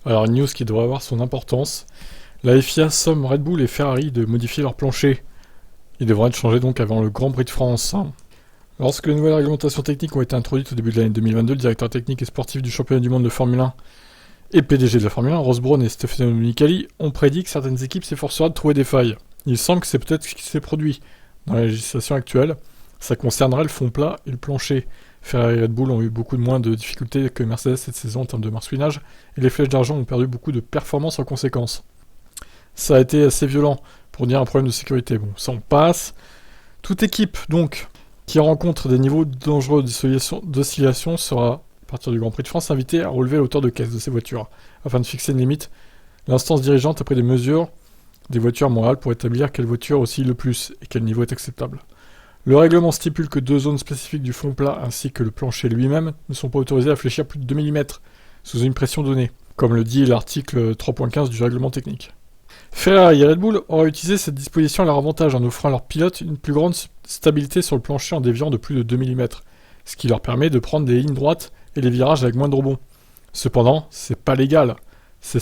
Alors une news qui devrait avoir son importance. La FIA somme Red Bull et Ferrari de modifier leur plancher. Il devrait être changé donc avant le Grand Prix de France. Lorsque les nouvelles réglementations techniques ont été introduites au début de l'année 2022, le directeur technique et sportif du championnat du monde de Formule 1 et PDG de la Formule 1, Ross Brawn et Stefano Domenicali, ont prédit que certaines équipes s'efforceraient de trouver des failles. Il semble que c'est peut-être ce qui s'est produit. Dans la législation actuelle, ça concernerait le fond plat et le plancher. Ferrari et Red Bull ont eu beaucoup moins de difficultés que Mercedes cette saison en termes de marsouinage, et les flèches d'argent ont perdu beaucoup de performance en conséquence. Ça a été assez violent pour dire un problème de sécurité. Bon, ça on passe. Toute équipe, donc, qui rencontre des niveaux dangereux d'oscillation sera, à partir du Grand Prix de France, invitée à relever la hauteur de caisse de ses voitures, afin de fixer une limite. L'instance dirigeante a pris des mesures des voitures morales pour établir quelle voiture oscille le plus et quel niveau est acceptable. Le règlement stipule que 2 zones spécifiques du fond plat ainsi que le plancher lui-même ne sont pas autorisées à fléchir plus de 2 mm sous une pression donnée, comme le dit l'article 3.15 du règlement technique. Ferrari et Red Bull auraient utilisé cette disposition à leur avantage en offrant à leurs pilotes une plus grande stabilité sur le plancher en déviant de plus de 2 mm, ce qui leur permet de prendre des lignes droites et les virages avec moins de rebond. Cependant, c'est pas légal. Ce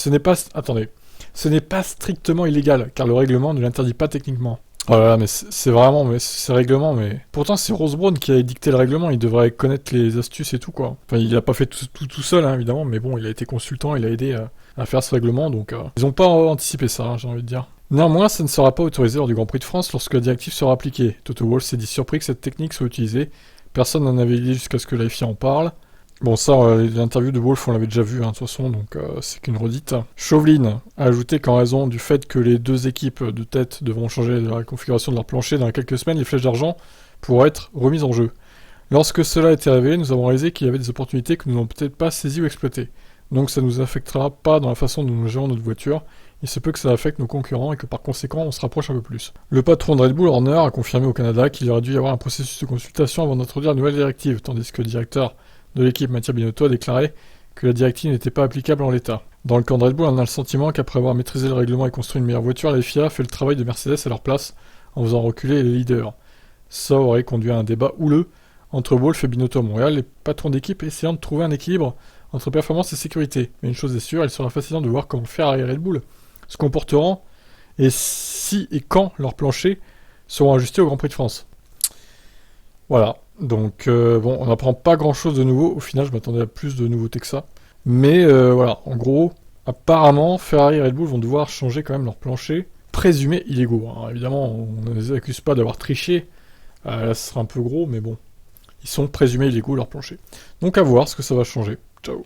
n'est pas strictement illégal, car le règlement ne l'interdit pas techniquement. Oh là là, mais c'est vraiment, mais c'est règlement, mais... Pourtant, c'est Ross Brawn qui a dicté le règlement, il devrait connaître les astuces et tout, quoi. Enfin, il a pas fait tout seul, hein, évidemment, mais bon, il a été consultant, il a aidé à faire ce règlement, donc... Ils ont pas anticipé ça, hein, j'ai envie de dire. Néanmoins, ça ne sera pas autorisé lors du Grand Prix de France lorsque la directive sera appliquée. Toto Wolff s'est dit surpris que cette technique soit utilisée. Personne n'en avait idée jusqu'à ce que la FIA en parle. Bon, ça, l'interview de Wolff, on l'avait déjà vu, hein, de toute façon, donc c'est qu'une redite. Chauvelin a ajouté qu'en raison du fait que les 2 équipes de tête devront changer la configuration de leur plancher dans quelques semaines, les flèches d'argent pourront être remises en jeu. Lorsque cela a été révélé, nous avons réalisé qu'il y avait des opportunités que nous n'avons peut-être pas saisies ou exploitées. Donc ça ne nous affectera pas dans la façon dont nous gérons notre voiture. Il se peut que ça affecte nos concurrents et que par conséquent on se rapproche un peu plus. Le patron de Red Bull, Horner, a confirmé au Canada qu'il aurait dû y avoir un processus de consultation avant d'introduire la nouvelle directive, tandis que le directeur de l'équipe, Mattia Binotto, a déclaré que la directive n'était pas applicable en l'état. Dans le camp de Red Bull, on a le sentiment qu'après avoir maîtrisé le règlement et construit une meilleure voiture, la FIA a fait le travail de Mercedes à leur place en faisant reculer les leaders. Ça aurait conduit à un débat houleux entre Wolff et Binotto à Montréal, les patrons d'équipe essayant de trouver un équilibre entre performance et sécurité. Mais une chose est sûre, il sera fascinant de voir comment Ferrari et Red Bull se comporteront et si et quand leurs planchers seront ajustés au Grand Prix de France. Voilà. Donc, bon, on n'apprend pas grand-chose de nouveau. Au final, je m'attendais à plus de nouveautés que ça. Mais voilà, en gros, apparemment, Ferrari et Red Bull vont devoir changer quand même leur plancher, présumés illégaux. Alors, évidemment, on ne les accuse pas d'avoir triché. Là, ce sera un peu gros, mais bon. Ils sont présumés illégaux, leur plancher. Donc, à voir ce que ça va changer.